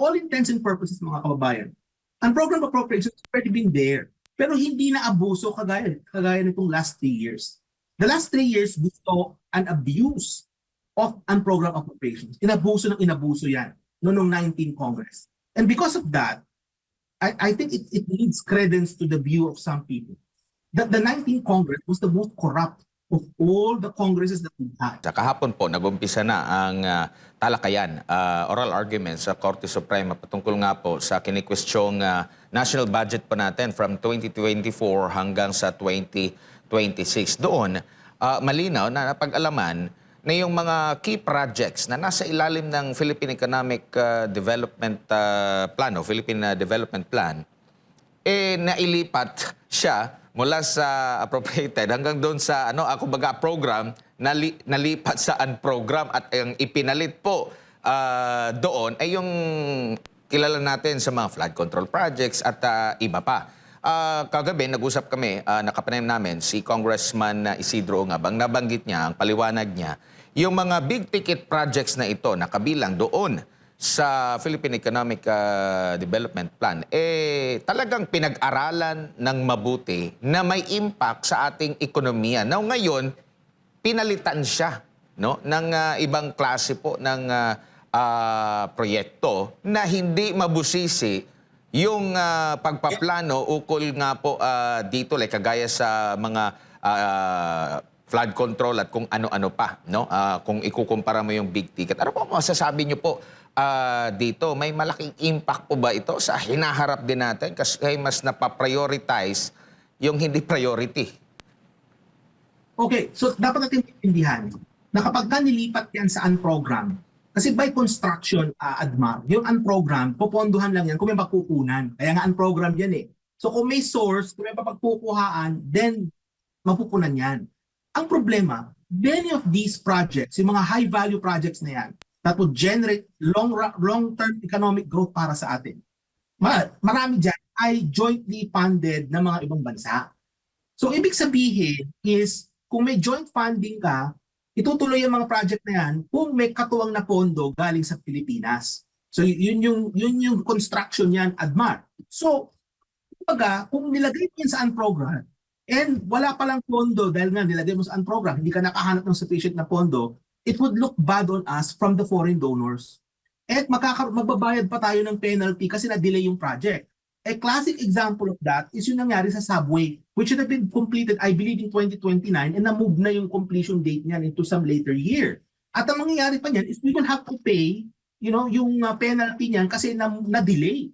all intents and purposes, mga kababayan, ang program appropriations has already been there. Pero hindi na abuso kagaya nitong last 3 years. The last 3 years, we saw an abuse of unprogrammed appropriations. Inabuso yan noong 19 Congress. And because of that, I think it needs credence to the view of some people that the 19th Congress was the most corrupt of all the Congresses that we had. Sa kahapon po, nag-umpisa na ang talakayan, oral arguments sa Korte Suprema patungkol nga po sa kinikwestyong national budget po natin from 2024 hanggang sa 2026. Doon, malinaw na napag-alaman na yung mga key projects na nasa ilalim ng Philippine Economic Development Plan o Philippine Development Plan, nailipat siya mula sa appropriated hanggang doon sa program, nalipat sa unprogram at ang ipinalit po doon ay yung kilala natin sa mga flood control projects at iba pa. Kagabi, nag-usap kami, nakapanayam namin si Congressman Isidro Ungabang, nabanggit niya, ang paliwanag niya, yung mga big ticket projects na ito nakabilang doon sa Philippine Economic Development Plan, talagang pinag-aralan ng mabuti na may impact sa ating ekonomiya. Now ngayon, pinalitan siya ng ibang klase po ng proyekto na hindi mabusisi yung pagpaplano ukol nga po dito, like kagaya sa mga flood control at kung ano-ano pa, kung ikukumpara mo yung big ticket. Ano po masasabi niyo po dito? May malaking impact po ba ito sa hinaharap din natin kasi mas napaprioritize yung hindi priority? Okay, so dapat natin maintindihan na kapag nilipat yan sa unprogram, kasi by construction, Admar, yung unprogram, popondohan lang yan kung may pagkukunan. Kaya nga unprogram yan eh. So kung may source, kung may papagkukuhaan, then mapupunan yan. Ang problema, many of these projects, yung mga high-value projects na yan, that would generate long-term economic growth para sa atin, marami dyan ay jointly funded ng mga ibang bansa. So ibig sabihin is, kung may joint funding ka, itutuloy yung mga project na yan kung may katuwang na pondo galing sa Pilipinas. So yun yung construction yan, Admar. So, kung nilagay mo yan sa unprogram, and wala palang pondo dahil nga nilagay mo sa unprogram, hindi ka nakahanap ng sufficient na pondo, it would look bad on us from the foreign donors. At magbabayad pa tayo ng penalty kasi na-delay yung project. A classic example of that is yung nangyari sa subway, which should have been completed, I believe, in 2029, and na-move na yung completion date niyan into some later year. At ang mangyayari pa niyan is we will have to pay, yung penalty niyan kasi na-delay.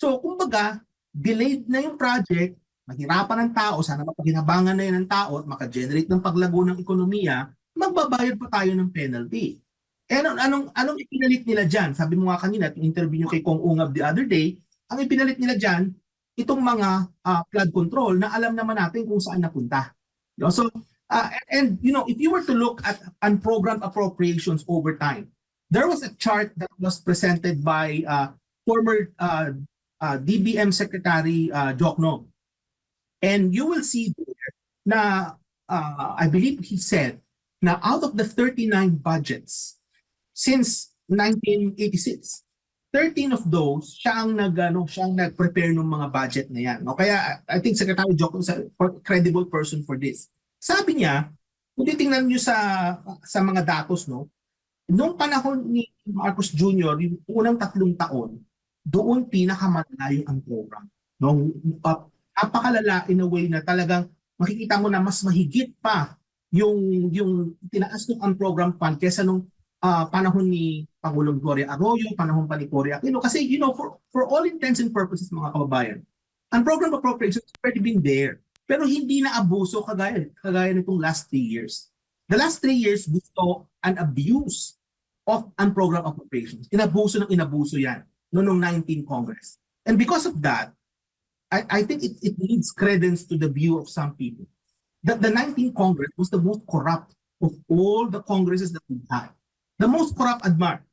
So, kumbaga, delayed na yung project, mahirapan ng tao, sana mapaginabangan na yun ng tao at maka-generate ng paglago ng ekonomiya, magbabayad pa tayo ng penalty. Eh anong ipinalit nila dyan? Sabi mo nga kanina, yung interview nyo kay Kong Ungab the other day, ang ipinalit nila dyan, itong mga flood control na alam naman natin kung saan napunta. So, if you were to look at unprogrammed appropriations over time, there was a chart that was presented by former DBM Secretary Jokno. And you will see there na, I believe he said, na out of the 39 budgets since 1986, 13 of those, siya ang nag-prepare ng mga budget na yan. No? Kaya I think Secretary Jokno is a credible person for this. Sabi niya, kung titingnan niyo sa mga datos, noong panahon ni Marcos Jr., yung unang 3 taon, doon pinakamalala ang program. Napakalala in a way na talagang makikita mo na mas mahigit pa yung tinaas ng unprogram fund kesa nung panahon ni Pangulong Gloria Arroyo, panahon pa ni Cory Aquino. Kasi, for all intents and purposes, mga kababayan, unprogrammed appropriations has already been there. Pero hindi na abuso kagaya nitong last 3 years. The last 3 years, we saw an abuse of unprogrammed appropriations. Inabuso yan noong 19 Congress. And because of that, I think it needs credence to the view of some people that the 19th Congress was the most corrupt of all the Congresses that we had. The most corrupt, Admar.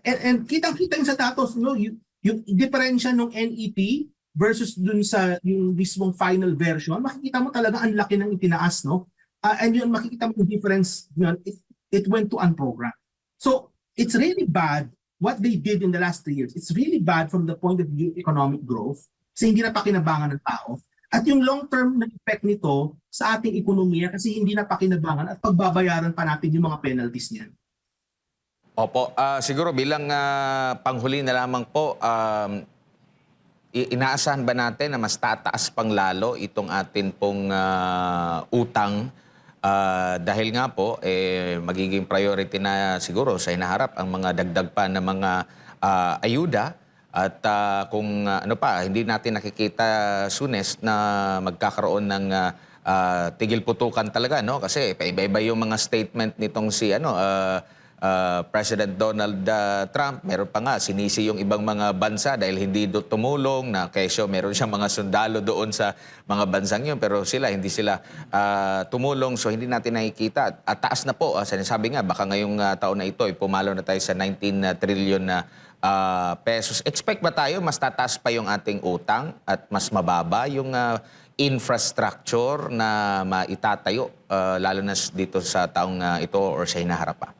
And kitang-kita yung sa datos, yung diferensya ng NEP versus dun sa yung mismong final version, makikita mo talaga ang laki ng itinaas, and yun, makikita mo yung difference, it went to unprogrammed. So, it's really bad what they did in the last 3 years, it's really bad from the point of view of economic growth kasi hindi na pakinabangan ng tao. At yung long-term na effect nito sa ating ekonomiya kasi hindi na pakinabangan at pagbabayaran pa natin yung mga penalties niyan. Opo, siguro bilang panghuli na lamang po, inaasahan ba natin na mas tataas pang lalo itong atin pong utang dahil nga po magiging priority na siguro sa hinaharap ang mga dagdag pa na mga ayuda at kung ano pa hindi natin nakikita soonest na magkakaroon ng tigil putukan talaga, no, kasi paiba-iba yung mga statement nitong si President Donald Trump. Meron pa nga sinisi yung ibang mga bansa dahil hindi tumulong, na kesyo meron siyang mga sundalo doon sa mga bansang yun pero hindi sila tumulong, so hindi natin nakikita at taas na po. Sinasabi nga baka ngayong taon na ito pumalo na tayo sa 19 trillion na pesos. Expect ba tayo mas tataas pa yung ating utang at mas mababa yung infrastructure na maitatayo lalo na dito sa taong ito or sa hinaharap pa?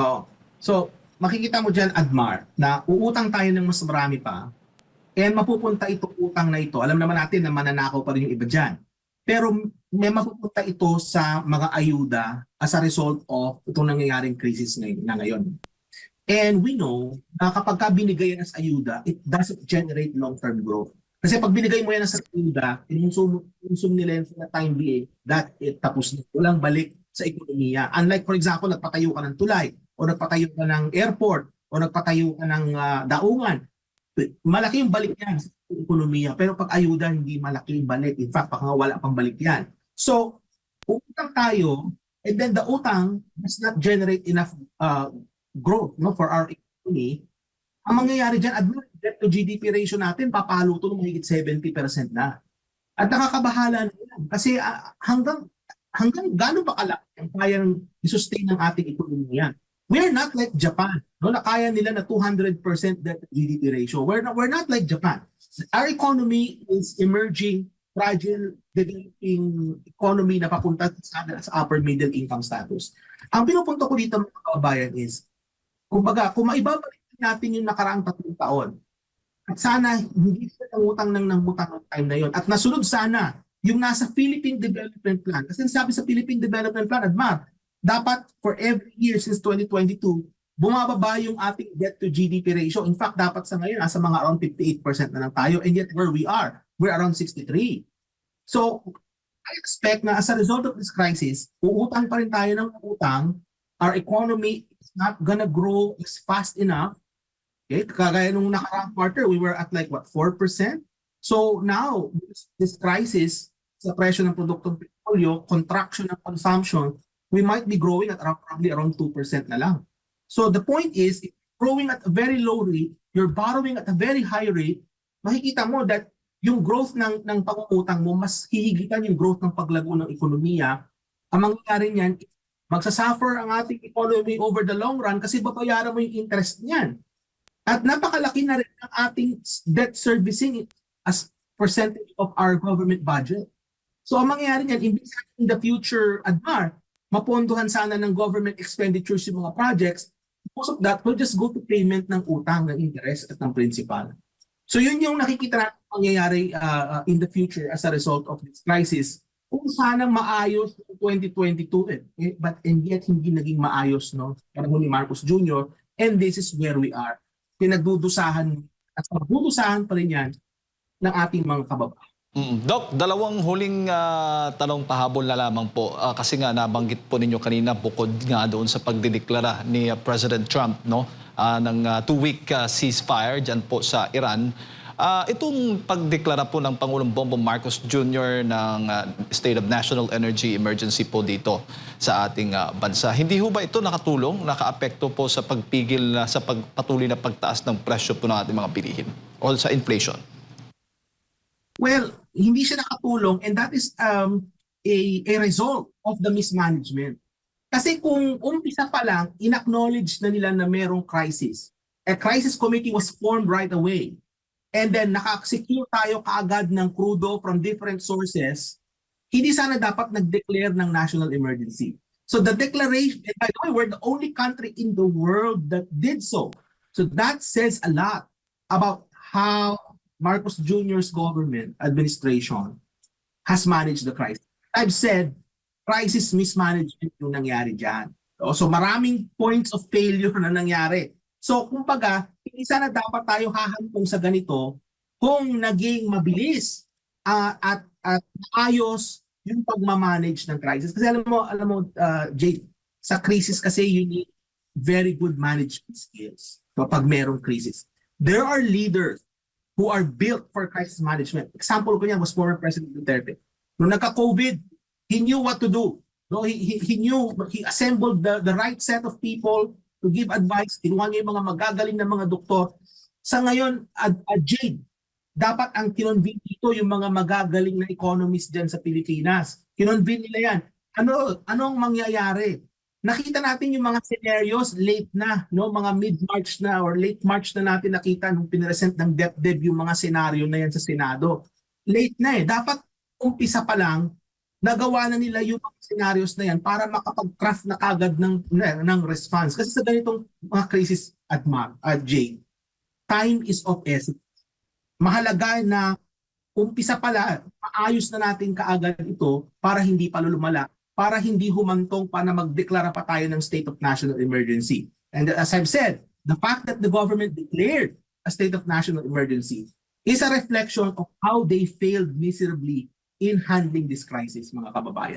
Oh. So, makikita mo dyan, Admar, na uutang tayo ng mas marami pa and mapupunta itong utang na ito. Alam naman natin na mananakaw pa rin yung iba dyan. Pero may mapupunta ito sa mga ayuda as a result of itong nangyayaring crisis na ngayon. And we know na kapag ka binigay yan as ayuda, it doesn't generate long-term growth. Kasi pag binigay mo yan as ayuda, consume nila yan for the time being, that it tapos na. Walang balik sa ekonomiya. Unlike, for example, nagpatayo ka ng tulay, o nagpatayo ka ng airport, o nagpatayo ka ng daungan. Malaki yung balik yan sa ekonomiya. Pero pag ayuda, hindi malaki yung balik. In fact, baka wala pang balik yan. So, utang tayo, and then the utang does not generate enough growth, no, for our economy. Ang mangyayari dyan, debt to GDP ratio natin, papalo ito ng mahigit 70% na. At nakakabahala na yan. Kasi hanggang gano'n ba kalaki ang kayang i-sustain ng ating ekonomiya? We're not like Japan, no, na kaya nila na 200% debt to GDP ratio. We're not like Japan. Our economy is emerging, fragile, developing economy na papunta sa upper middle income status. Ang pinupunto ko dito mga kababayan is, kumbaga, kung maibabalik natin yung nakaraang 3 taon, at sana hindi sila nangutang ng time na yon, at nasunod sana yung nasa Philippine Development Plan. Kasi sabi sa Philippine Development Plan, Admar, dapat for every year since 2022, bumababa yung ating debt to GDP ratio. In fact, dapat sa ngayon, nasa mga around 58% na lang tayo. And yet where we are, we're around 63. So, I expect na as a result of this crisis, uutang pa rin tayo ng utang. Our economy is not gonna grow as fast enough. Okay? Kagaya nung nakaraang quarter, we were at like, 4%? So now, this crisis sa presyo ng produktong petrolyo, contraction ng consumption, we might be growing at probably around 2% na lang. So the point is, if you're growing at a very low rate, you're borrowing at a very high rate, makikita mo that yung growth ng pangungutang mo, mas hihigitan yung growth ng paglago ng ekonomiya. Ang mangyayari niyan, magsasuffer ang ating economy over the long run kasi babayaran mo yung interest niyan. At napakalaki na rin ang ating debt servicing as percentage of our government budget. So ang mangyayari niyan, imbis in the future, Admar, mapondohan sana ng government expenditures yung mga projects, most of that will just go to payment ng utang, ng interest at ng principal. So yun yung nakikita natin mangyayari in the future as a result of this crisis. Kung sana maayos ng 2022, but and yet hindi naging maayos, no? Panahon ni Marcos Jr. And this is where we are. Pinagdudusahan at pagdudusahan pa rin yan ng ating mga kababayan. Doc, dalawang huling tanong pahabol na lamang po. Kasi nga nabanggit po ninyo kanina bukod nga doon sa pagdideklara ni President Trump, no, ng 2-week ceasefire dyan po sa Iran. Itong pagdeklara po ng Pangulong Bongbong Marcos Jr. ng State of National Energy Emergency po dito sa ating bansa. Hindi ho ba ito nakatulong, nakaapekto po sa pagpigil sa pagpatuloy na pagtaas ng presyo po ng ating mga bilihin o sa inflation? Well, hindi siya nakatulong and that is a result of the mismanagement. Kasi kung umpisa pa lang, in-acknowledge na nila na merong crisis. A crisis committee was formed right away. And then naka-secure tayo kaagad ng crudo from different sources, hindi sana dapat nag-declare ng national emergency. So the declaration, and by the way, we're the only country in the world that did so. So that says a lot about how Marcos Jr.'s government administration has managed the crisis. I've said, crisis mismanagement yung nangyari dyan. So maraming points of failure na nangyari. So kumbaga, hindi sana dapat tayo hahantong sa ganito kung naging mabilis at ayos yung pagmamanage ng crisis. Kasi alam mo, Jake, sa crisis kasi you need very good management skills kapag merong crisis. There are leaders who are built for crisis management. Example ko niyan was former President Duterte. Nung nagka-COVID, he knew what to do. No, he knew, he assembled the right set of people to give advice. Kinuha niya yung mga magagaling na mga doktor. Sa ngayon, Jade, dapat ang kinonvene dito yung mga magagaling na economists dyan sa Pilipinas. Kinonvene nila yan. Anong mangyayari? Nakita natin yung mga scenarios late na, no, mga mid-March na or late March na natin nakita nung pinresent ng DepDev yung mga scenario na yan sa Senado. Late na eh. Dapat umpisa pa lang, nagawa na nila yung mga scenarios na yan para makapag-craft na kagad ng response. Kasi sa ganitong mga crisis at Jane, time is of essence. Mahalaga na umpisa pala, maayos na natin kaagad ito para hindi pa lumala, para hindi humantong pa na magdeklara pa tayo ng state of national emergency. And as I've said, the fact that the government declared a state of national emergency is a reflection of how they failed miserably in handling this crisis, mga kababayan.